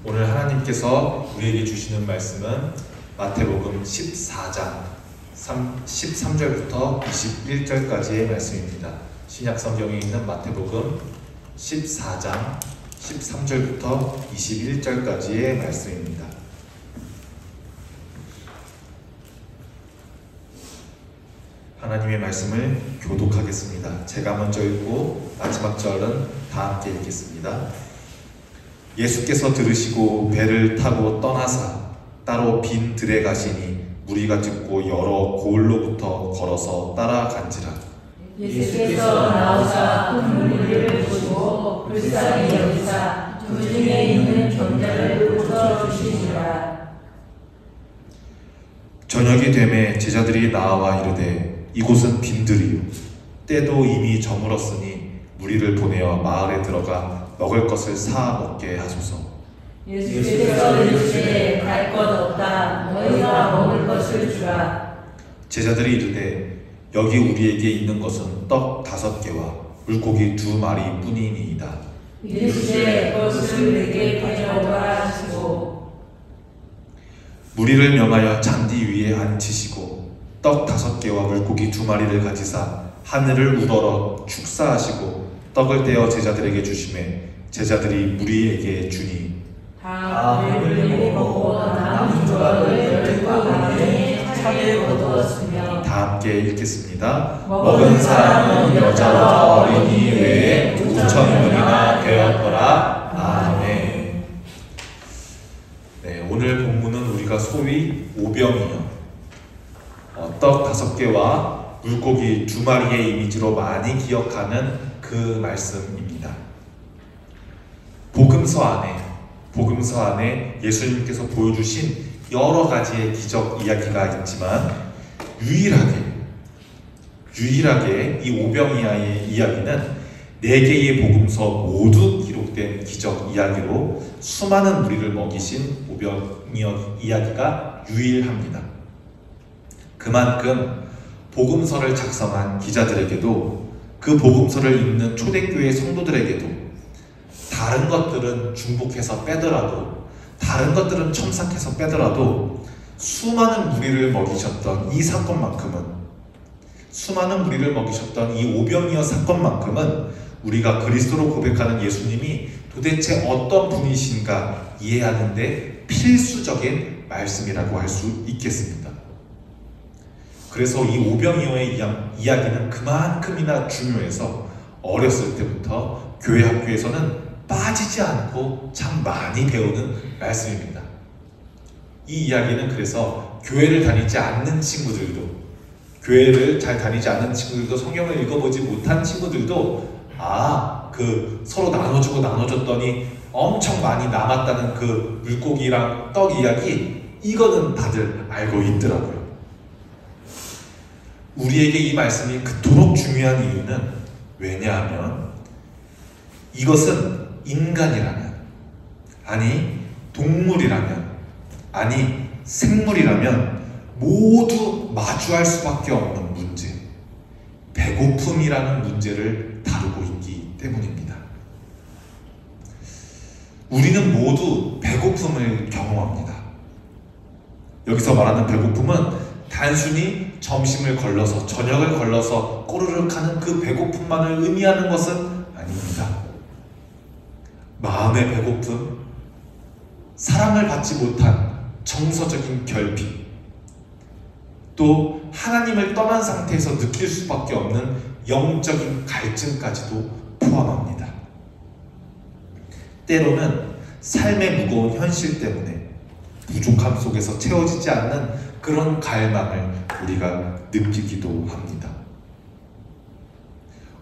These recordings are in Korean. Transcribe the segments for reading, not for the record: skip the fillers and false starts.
오늘 하나님께서 우리에게 주시는 말씀은 마태복음 14장 13절부터 21절까지의 말씀입니다. 신약 성경에 있는 마태복음 14장 13절부터 21절까지의 말씀입니다. 하나님의 말씀을 교독하겠습니다. 제가 먼저 읽고 마지막 절은 다 함께 읽겠습니다. 예수께서 들으시고 배를 타고 떠나사 따로 빈 들에 가시니 무리가 듣고 여러 고을로부터 걸어서 따라간지라. 예수께서 나오사 큰 무리를 보시고 불쌍히 여기사 두 중에 있는 병자를 고쳐주시니라. 저녁이 되매 제자들이 나와 이르되 이곳은 빈들이요 때도 이미 저물었으니 무리를 보내어 마을에 들어가 먹을 것을 사 먹게 하소서. 예수께서 이르시되 갈 것 없다. 너희가 먹을 것을 주라. 제자들이 이르되 여기 우리에게 있는 것은 떡 5개와 물고기 2마리 뿐이니이다. 이르시되 그것을 내게 가져오라 하시고 무리를 명하여 잔디 위에 앉히시고 떡 5개와 물고기 2마리를 가지사 하늘을 우러러 축사하시고 떡을 떼어 제자들에게 주시매 제자들이 무리에게 주니 다 배를 먹고 남은 조각을 12가마에 차게 거두었으며. 다 함께 읽겠습니다. 먹은 사람은 여자와 어린이 외에 5,000명이나 되었더라. 아멘. 네, 오늘 본문은 우리가 소위 오병이어 떡 5개와 물고기 2마리의 이미지로 많이 기억하는 그 말씀입니다. 복음서 안에 예수님께서 보여주신 여러 가지의 기적 이야기가 있지만 유일하게 이 오병이어의 이야기는 4개의 복음서 모두 기록된 기적 이야기로 수많은 무리를 먹이신 오병이어 이야기가 유일합니다. 그만큼 복음서를 작성한 기자들에게도 그 복음서를 읽는 초대교회 성도들에게도 다른 것들은 중복해서 빼더라도 다른 것들은 첨삭해서 빼더라도 수많은 무리를 먹이셨던 이 사건만큼은 수많은 무리를 먹이셨던 이 오병이어 사건만큼은 우리가 그리스도로 고백하는 예수님이 도대체 어떤 분이신가 이해하는 데 필수적인 말씀이라고 할 수 있겠습니다. 그래서 이 오병이어의 이야기는 그만큼이나 중요해서 어렸을 때부터 교회 학교에서는 빠지지 않고 참 많이 배우는 말씀입니다. 이 이야기는 그래서 교회를 다니지 않는 친구들도 교회를 잘 다니지 않는 친구들도 성경을 읽어보지 못한 친구들도 서로 나눠주고 나눠줬더니 엄청 많이 남았다는 그 물고기랑 떡 이야기 이거는 다들 알고 있더라고요. 우리에게 이 말씀이 그토록 중요한 이유는 왜냐하면 이것은 인간이라면 아니 동물이라면 아니 생물이라면 모두 마주할 수밖에 없는 문제 배고픔이라는 문제를 다루고 있기 때문입니다. 우리는 모두 배고픔을 경험합니다. 여기서 말하는 배고픔은 단순히 점심을 걸러서 저녁을 걸러서 꼬르륵 하는 그 배고픔만을 의미하는 것은 아닙니다. 마음의 배고픔, 사랑을 받지 못한 정서적인 결핍, 또 하나님을 떠난 상태에서 느낄 수밖에 없는 영적인 갈증까지도 포함합니다. 때로는 삶의 무거운 현실 때문에 부족함 속에서 채워지지 않는 그런 갈망을 우리가 느끼기도 합니다.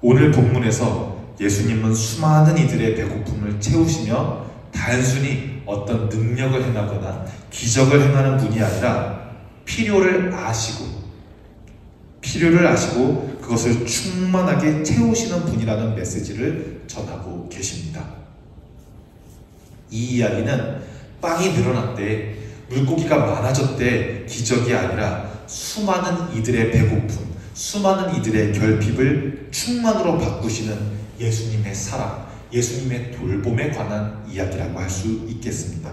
오늘 본문에서 예수님은 수많은 이들의 배고픔을 채우시며 단순히 어떤 능력을 행하거나 기적을 행하는 분이 아니라 필요를 아시고 그것을 충만하게 채우시는 분이라는 메시지를 전하고 계십니다. 이 이야기는 빵이 늘어났대, 물고기가 많아졌대 기적이 아니라 수많은 이들의 배고픔, 수많은 이들의 결핍을 충만으로 바꾸시는 예수님의 사랑, 예수님의 돌봄에 관한 이야기라고 할 수 있겠습니다.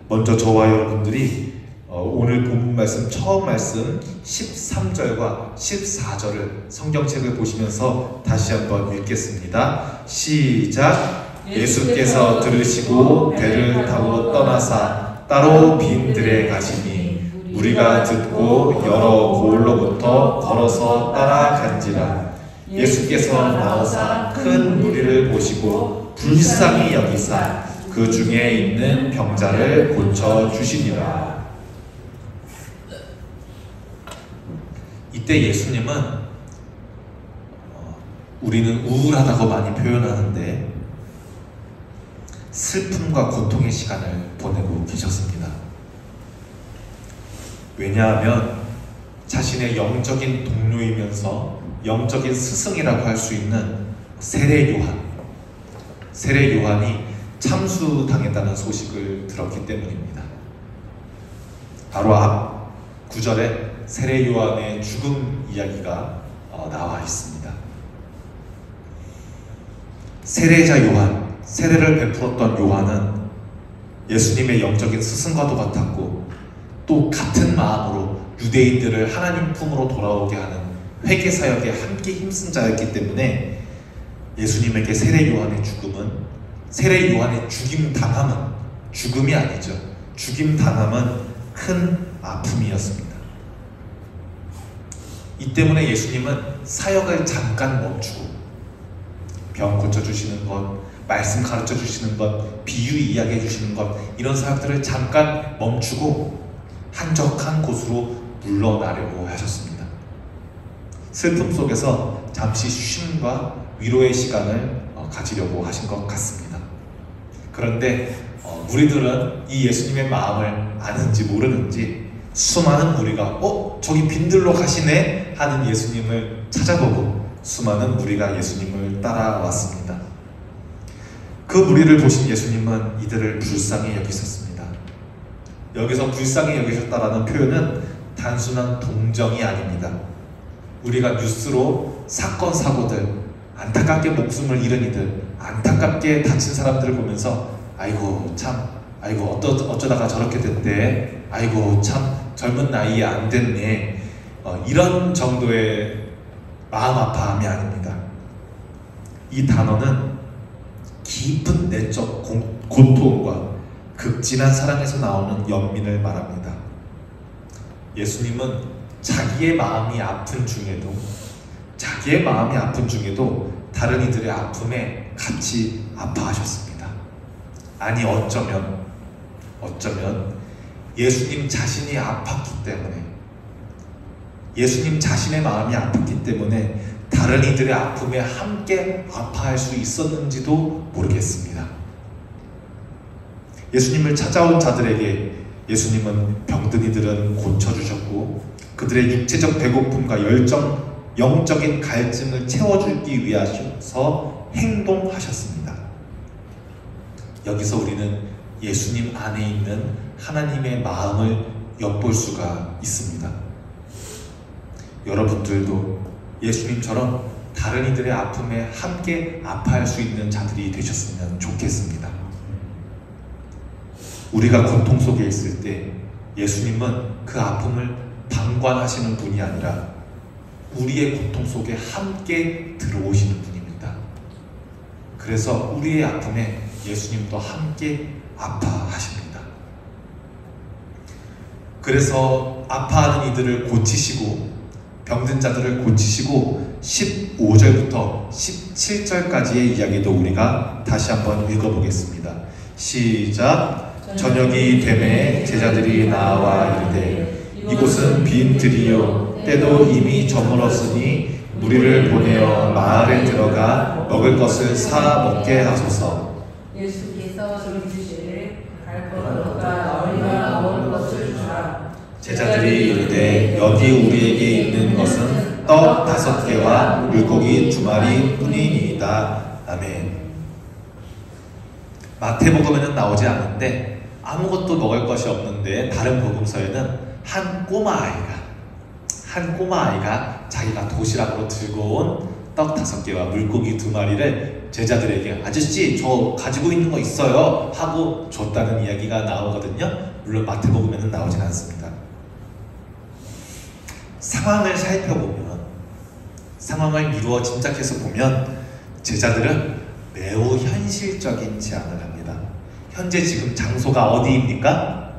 먼저 저와 여러분들이 오늘 본문 말씀 처음 말씀 13절과 14절을 성경책을 보시면서 다시 한번 읽겠습니다. 시작. 예수께서 들으시고 배를 타고 떠나사 따로 빈 들에 가시니 우리가 듣고 여러 고을로부터 걸어서 따라간지라. 예수께서 나오사 큰 무리를 보시고 불쌍히 여기사 그 중에 있는 병자를 고쳐 주시니라. 이때 예수님은 우리는 우울하다고 많이 표현하는데 슬픔과 고통의 시간을 보내고 계셨습니다. 왜냐하면 자신의 영적인 동료이면서 영적인 스승이라고 할 수 있는 세례 요한이 참수당했다는 소식을 들었기 때문입니다. 바로 앞 9절에 세례 요한의 죽음 이야기가 나와 있습니다. 세례자 요한, 세례를 베풀었던 요한은 예수님의 영적인 스승과도 같았고 또 같은 마음으로 유대인들을 하나님 품으로 돌아오게 하는 회개 사역에 함께 힘쓴 자였기 때문에 예수님에게 세례 요한의 죽음은, 세례 요한의 죽임 당함은 죽음이 아니죠. 죽임 당함은 큰 아픔이었습니다. 이 때문에 예수님은 사역을 잠깐 멈추고 병 고쳐주시는 것, 말씀 가르쳐주시는 것, 비유 이야기해 주시는 것, 이런 사역들을 잠깐 멈추고 한적한 곳으로 물러나려고 하셨습니다. 슬픔 속에서 잠시 쉼과 위로의 시간을 가지려고 하신 것 같습니다. 그런데 무리들은 이 예수님의 마음을 아는지 모르는지 수많은 무리가 저기 빈들로 가시네 하는 예수님을 찾아보고 수많은 무리가 예수님을 따라왔습니다. 그 무리를 보신 예수님은 이들을 불쌍히 여기셨습니다. 여기서 불쌍히 여기셨다라는 표현은 단순한 동정이 아닙니다. 우리가 뉴스로 사건 사고들, 안타깝게 목숨을 잃은 이들, 안타깝게 다친 사람들을 보면서 아이고 참, 아이고 어쩌다가 저렇게 됐대, 아이고 참 젊은 나이에 안 됐네, 이런 정도의 마음 아파함이 아닙니다. 이 단어는 깊은 내적 고통과 극진한 사랑에서 나오는 연민을 말합니다. 예수님은 자기의 마음이 아픈 중에도 다른 이들의 아픔에 같이 아파하셨습니다. 아니 어쩌면 예수님 자신이 아팠기 때문에, 예수님 자신의 마음이 아팠기 때문에 다른 이들의 아픔에 함께 아파할 수 있었는지도 모르겠습니다. 예수님을 찾아온 자들에게 예수님은 병든 이들은 고쳐주셨고 그들의 육체적 배고픔과 열정, 영적인 갈증을 채워주기 위하셔서 행동하셨습니다. 여기서 우리는 예수님 안에 있는 하나님의 마음을 엿볼 수가 있습니다. 여러분들도 예수님처럼 다른 이들의 아픔에 함께 아파할 수 있는 자들이 되셨으면 좋겠습니다. 우리가 고통 속에 있을 때 예수님은 그 아픔을 방관하시는 분이 아니라 우리의 고통 속에 함께 들어오시는 분입니다. 그래서 우리의 아픔에 예수님도 함께 아파하십니다. 그래서 아파하는 이들을 고치시고 병든 자들을 고치시고 15절부터 17절까지의 이야기도 우리가 다시 한번 읽어보겠습니다. 시작. 저녁이 되매 제자들이 나와 이르되 이곳은 빈 들이요 때도 이미 저물었으니 무리를 보내어 마을에 들어가 먹을 것을 사 먹게 하소서. 예수께서 이르시되 갈 것 없다 너희가 먹을 것을 주라. 제자들이 이르되 여기 우리에게 있는 것은 떡 5개와 물고기 2마리 뿐이니이다. 아멘. 마태복음에는 나오지 않는데 아무것도 먹을 것이 없는데 다른 복음서에는 한 꼬마 아이가 자기가 도시락으로 들고 온 떡 5개와 물고기 2마리를 제자들에게 아저씨 저 가지고 있는 거 있어요 하고 줬다는 이야기가 나오거든요. 물론 마태복음에는 나오진 않습니다. 상황을 살펴보면, 상황을 미루어 짐작해서 보면 제자들은 매우 현실적인 제안을 합니다. 현재 지금 장소가 어디입니까?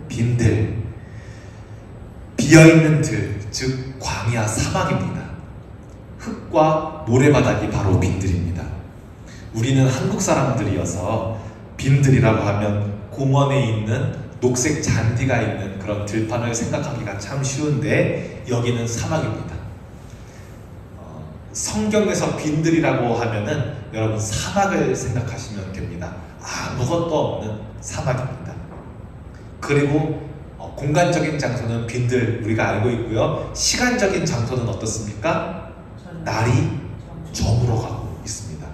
빈들, 비어있는 들, 즉 광야 사막입니다. 흙과 모래바닥이 바로 빈들입니다. 우리는 한국 사람들이어서 빈들이라고 하면 공원에 있는 녹색 잔디가 있는 그런 들판을 생각하기가 참 쉬운데 여기는 사막입니다. 성경에서 빈들이라고 하면은 여러분 사막을 생각하시면 됩니다. 아무것도 없는 사막입니다. 그리고 공간적인 장소는 빈들 우리가 알고 있고요. 시간적인 장소는 어떻습니까? 날이 저물어 가고 있습니다.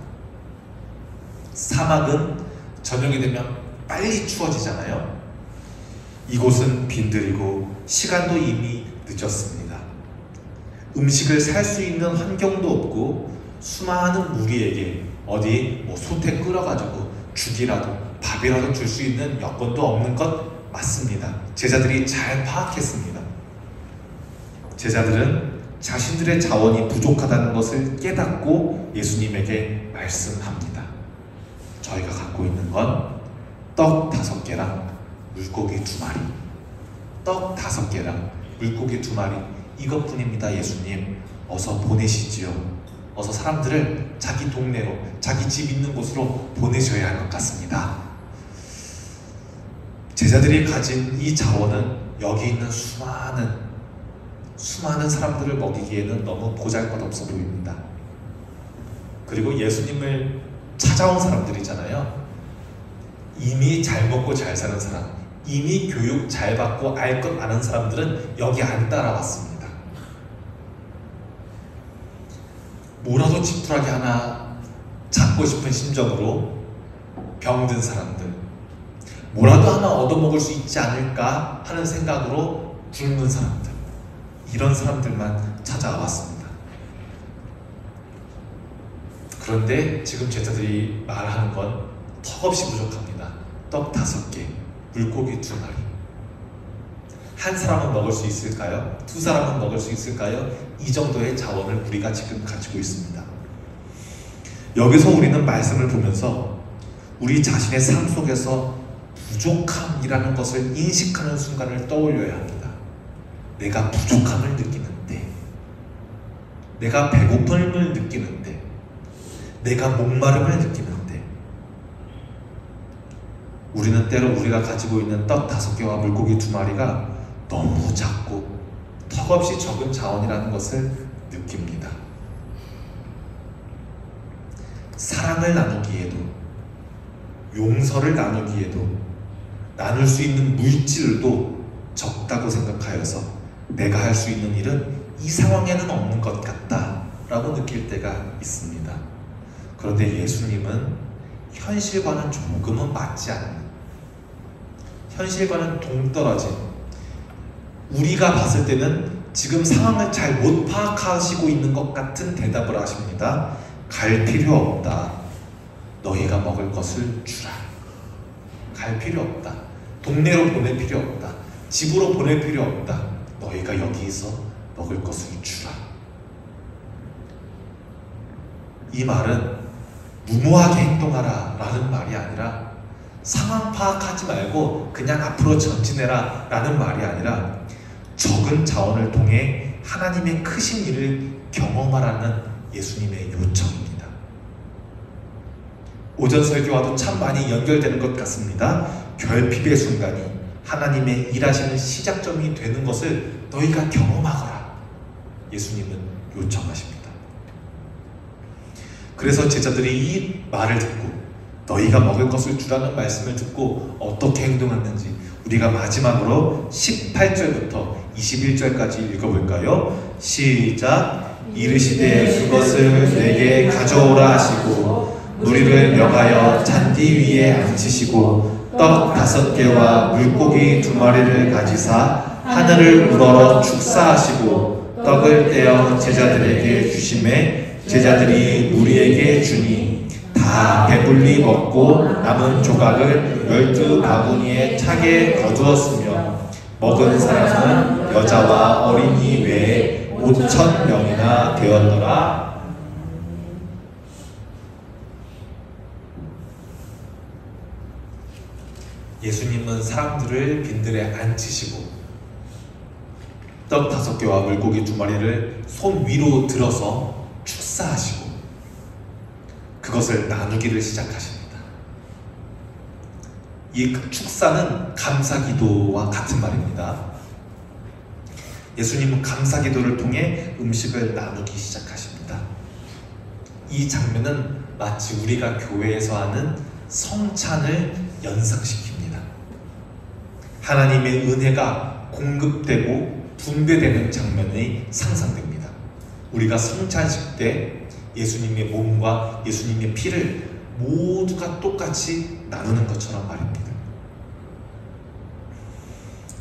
사막은 저녁이 되면 빨리 추워지잖아요. 이곳은 빈들이고 시간도 이미 늦었습니다. 음식을 살 수 있는 환경도 없고 수많은 무리에게 어디 솥에 끓여가지고 죽이라도 밥이라도 줄 수 있는 여건도 없는 것 맞습니다. 제자들이 잘 파악했습니다. 제자들은 자신들의 자원이 부족하다는 것을 깨닫고 예수님에게 말씀합니다. 저희가 갖고 있는 건 떡 5개랑 물고기 2마리, 떡 5개랑 물고기 2마리 이것뿐입니다. 예수님 어서 보내시지요. 어서 사람들을 자기 동네로, 자기 집 있는 곳으로 보내셔야 할 것 같습니다. 제자들이 가진 이 자원은 여기 있는 수많은 사람들을 먹이기에는 너무 보잘것없어 보입니다. 그리고 예수님을 찾아온 사람들이잖아요. 이미 잘 먹고 잘 사는 사람, 이미 교육 잘 받고 알 것 아는 사람들은 여기 안 따라왔습니다. 뭐라도 지푸라기 하나 잡고 싶은 심정으로 병든 사람들, 뭐라도 하나 얻어먹을 수 있지 않을까 하는 생각으로 굶는 사람들, 이런 사람들만 찾아왔습니다. 그런데 지금 제자들이 말하는 건 턱없이 부족합니다. 떡 5개, 물고기 2마리. 한 사람은 먹을 수 있을까요? 2사람은 먹을 수 있을까요? 이 정도의 자원을 우리가 지금 가지고 있습니다. 여기서 우리는 말씀을 보면서 우리 자신의 삶 속에서 부족함이라는 것을 인식하는 순간을 떠올려야 합니다. 내가 부족함을 느끼는데, 내가 배고픔을 느끼는데, 내가 목마름을 느끼는데, 우리는 때로 우리가 가지고 있는 떡 5개와 물고기 2마리가 너무 작고 턱없이 적은 자원이라는 것을 느낍니다. 사랑을 나누기에도, 용서를 나누기에도, 나눌 수 있는 물질도 적다고 생각하여서 내가 할 수 있는 일은 이 상황에는 없는 것 같다 라고 느낄 때가 있습니다. 그런데 예수님은 현실과는 조금은 맞지 않는, 현실과는 동떨어진, 우리가 봤을 때는 지금 상황을 잘 못 파악하시고 있는 것 같은 대답을 하십니다. 갈 필요 없다. 너희가 먹을 것을 주라. 갈 필요 없다. 동네로 보낼 필요 없다. 집으로 보낼 필요 없다. 너희가 여기서 먹을 것을 주라. 이 말은 무모하게 행동하라 라는 말이 아니라, 상황 파악하지 말고 그냥 앞으로 전진해라 라는 말이 아니라, 적은 자원을 통해 하나님의 크신 일을 경험하라는 예수님의 요청입니다. 오전 설교와도 참 많이 연결되는 것 같습니다. 결핍의 순간이 하나님의 일하시는 시작점이 되는 것을 너희가 경험하거라. 예수님은 요청하십니다. 그래서 제자들이 이 말을 듣고, 너희가 먹을 것을 주라는 말씀을 듣고 어떻게 행동했는지 우리가 마지막으로 18절부터 21절까지 읽어볼까요? 시작! 이르시되 그것을 내게 가져오라 하시고 무리를 명하여 잔디 위에 앉히시고 떡 5개와 물고기 2마리를 가지사 하늘을 우러러 축사하시고 떡을 떼어 제자들에게 주시매 제자들이 우리에게 주니 다 배불리 먹고 남은 조각을 12바구니에 차게 거두었으며 먹은 사람은 여자와 어린이 외에 5,000명이나 되었더라. 예수님은 사람들을 빈들에 앉히시고 떡 5개와 물고기 2마리를 손 위로 들어서 축사하시고 그것을 나누기를 시작하십니다. 이 축사는 감사기도와 같은 말입니다. 예수님은 감사기도를 통해 음식을 나누기 시작하십니다. 이 장면은 마치 우리가 교회에서 하는 성찬을 연상시킵니다. 하나님의 은혜가 공급되고 분배되는 장면이 상상됩니다. 우리가 성찬식 때 예수님의 몸과 예수님의 피를 모두가 똑같이 나누는 것처럼 말입니다.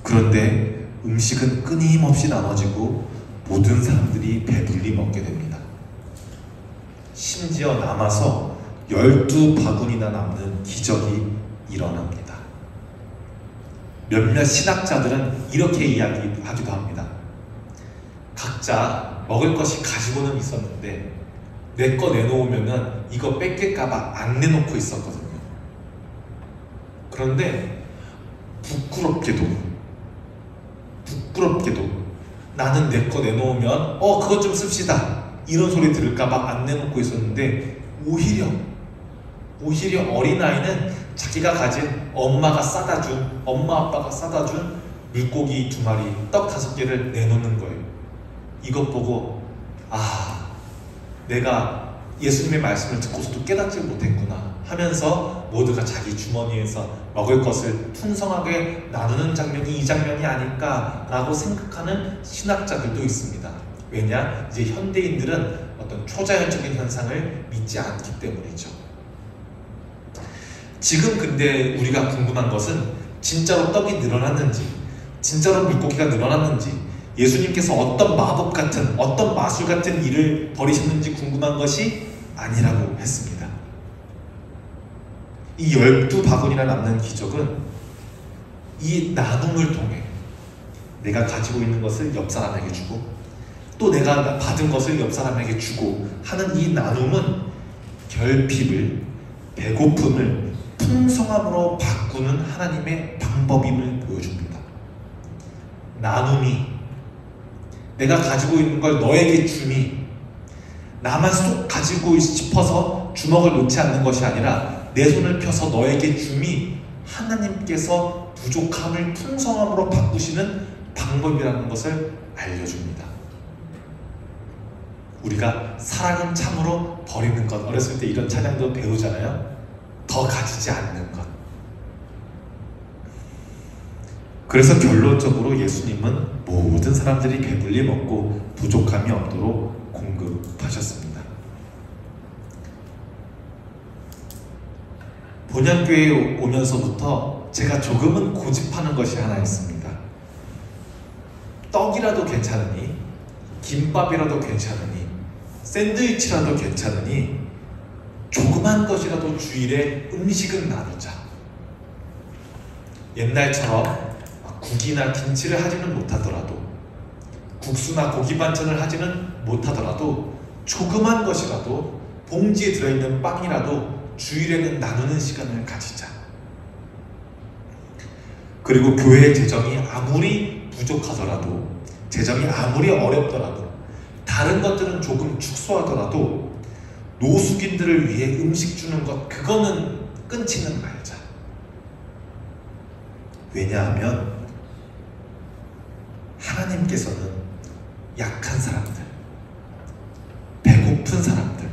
그런데 음식은 끊임없이 나눠지고 모든 사람들이 배불리 먹게 됩니다. 심지어 남아서 12바구니나 남는 기적이 일어납니다. 몇몇 신학자들은 이렇게 이야기하기도 합니다. 각자 먹을 것이 가지고는 있었는데 내 거 내놓으면은 이거 뺏길까봐 안 내놓고 있었거든요. 그런데 부끄럽게도 나는 내 거 내놓으면 그것 좀 씁시다 이런 소리 들을까봐 안 내놓고 있었는데 오히려 어린아이는 자기가 가진 엄마 아빠가 싸다 준 물고기 2마리, 떡 5개를 내놓는 거예요. 이것 보고 내가 예수님의 말씀을 듣고서도 깨닫지 못했구나 하면서 모두가 자기 주머니에서 먹을 것을 풍성하게 나누는 장면이 이 장면이 아닐까라고 생각하는 신학자들도 있습니다. 왜냐? 이제 현대인들은 어떤 초자연적인 현상을 믿지 않기 때문이죠. 지금 근데 우리가 궁금한 것은 진짜로 떡이 늘어났는지, 진짜로 물고기가 늘어났는지, 예수님께서 어떤 마법 같은, 어떤 마술 같은 일을 벌이셨는지 궁금한 것이 아니라고 했습니다. 이 12바구니나 남는 기적은 이 나눔을 통해 내가 가지고 있는 것을 옆 사람에게 주고 또 내가 받은 것을 옆 사람에게 주고 하는 이 나눔은 결핍을, 배고픔을 풍성함으로 바꾸는 하나님의 방법임을 보여줍니다. 나눔이 내가 가지고 있는 걸 너에게 줌이 나만 쏙 가지고 싶어서 주먹을 놓지 않는 것이 아니라 내 손을 펴서 너에게 줌이 하나님께서 부족함을 풍성함으로 바꾸시는 방법이라는 것을 알려줍니다. 우리가 사랑은 참으로 버리는 것, 어렸을 때 이런 찬양도 배우잖아요. 더 가지지 않는 것. 그래서 결론적으로 예수님은 모든 사람들이 배불리 먹고 부족함이 없도록 공급하셨습니다. 본향교회에 오면서부터 제가 조금은 고집하는 것이 하나 있습니다. 떡이라도 괜찮으니, 김밥이라도 괜찮으니, 샌드위치라도 괜찮으니 조그만 것이라도 주일에 음식은 나누자. 옛날처럼 국이나 김치를 하지는 못하더라도, 국수나 고기 반찬을 하지는 못하더라도 조그만 것이라도 봉지에 들어있는 빵이라도 주일에는 나누는 시간을 가지자. 그리고 교회의 재정이 아무리 부족하더라도, 재정이 아무리 어렵더라도, 다른 것들은 조금 축소하더라도 노숙인들을 위해 음식 주는 것, 그거는 끊지는 말자. 왜냐하면 하나님께서는 약한 사람들, 배고픈 사람들,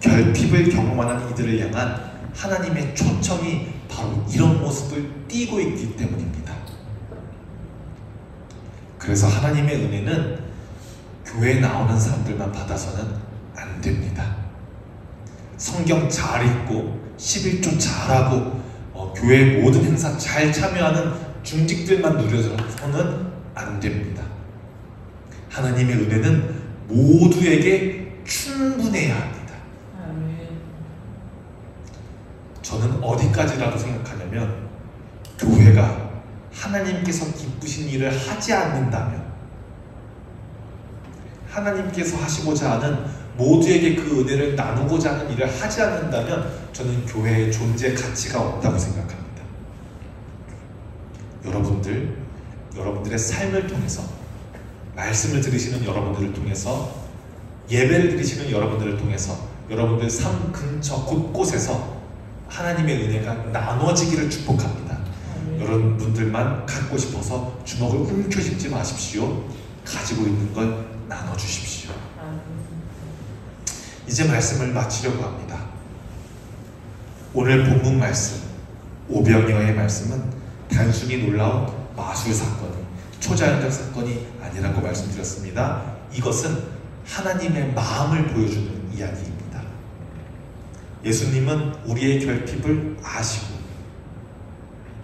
결핍을 경험하는 이들을 향한 하나님의 초청이 바로 이런 모습을 띠고 있기 때문입니다. 그래서 하나님의 은혜는 교회에 나오는 사람들만 받아서는 안 됩니다. 성경 잘 읽고 11조 잘하고 교회 모든 행사 잘 참여하는 중직들만 누려서는 안 됩니다. 하나님의 은혜는 모두에게 충분해야 합니다. 아멘. 저는 어디까지라도 생각하냐면 교회가 하나님께서 기쁘신 일을 하지 않는다면, 하나님께서 하시고자 하는 모두에게 그 은혜를 나누고자 하는 일을 하지 않는다면 저는 교회의 존재 가치가 없다고 생각합니다. 여러분들의 삶을 통해서, 말씀을 들으시는 여러분들을 통해서, 예배를 드리시는 여러분들을 통해서 여러분들 삶 근처 곳곳에서 하나님의 은혜가 나눠지기를 축복합니다. 여러분들만 갖고 싶어서 주먹을 움켜쥐지 마십시오. 가지고 있는 걸 나눠주십시오. 이제 말씀을 마치려고 합니다. 오늘 본문 말씀, 오병이어의 말씀은 단순히 놀라운 마술 사건이, 초자연적 사건이 아니라고 말씀드렸습니다. 이것은 하나님의 마음을 보여주는 이야기입니다. 예수님은 우리의 결핍을 아시고,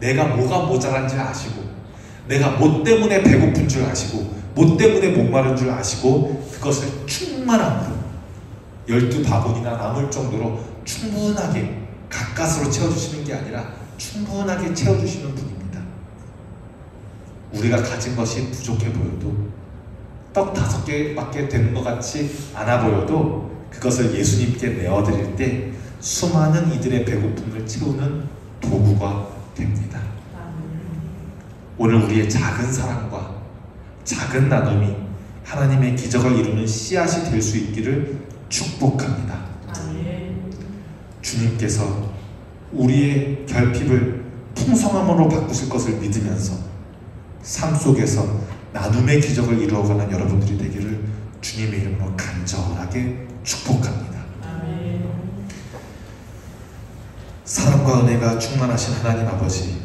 내가 뭐가 모자란지 아시고, 내가 뭐 때문에 배고픈 줄 아시고, 뭐 때문에 목마른 줄 아시고, 그것을 충만함으로 12바구니나 남을 정도로 충분하게 가까스로 채워주시는 게 아니라 충분하게 채워주시는 분입니다. 우리가 가진 것이 부족해 보여도, 떡 5개밖에 되는 것 같이 않아 보여도 그것을 예수님께 내어드릴 때 수많은 이들의 배고픔을 채우는 도구가 됩니다. 오늘 우리의 작은 사랑과 작은 나눔이 하나님의 기적을 이루는 씨앗이 될 수 있기를 축복합니다. 주님께서 우리의 결핍을 풍성함으로 바꾸실 것을 믿으면서 삶 속에서 나눔의 기적을 이루어가는 여러분들이 되기를 주님의 이름으로 간절하게 축복합니다. 사랑과 은혜가 충만하신 하나님 아버지,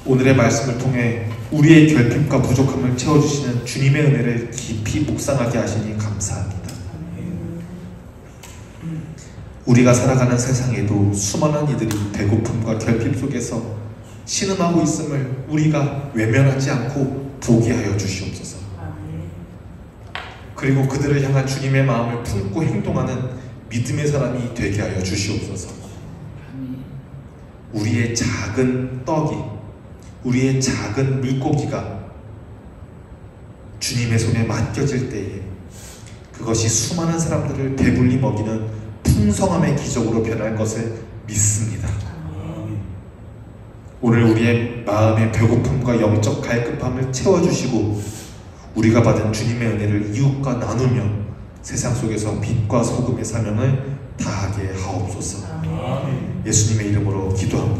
오늘의 말씀을 통해 우리의 결핍과 부족함을 채워주시는 주님의 은혜를 깊이 묵상하게 하시니 감사합니다. 우리가 살아가는 세상에도 수많은 이들이 배고픔과 결핍 속에서 신음하고 있음을 우리가 외면하지 않고 보게 하여 주시옵소서. 그리고 그들을 향한 주님의 마음을 품고 행동하는 믿음의 사람이 되게 하여 주시옵소서. 우리의 작은 떡이, 우리의 작은 물고기가 주님의 손에 맡겨질 때에 그것이 수많은 사람들을 배불리 먹이는 풍성함의 기적으로 변할 것을 믿습니다. 오늘 우리의 마음의 배고픔과 영적 갈급함을 채워주시고 우리가 받은 주님의 은혜를 이웃과 나누며 세상 속에서 빛과 소금의 사명을 다하게 하옵소서. 예수님의 이름으로 기도합니다.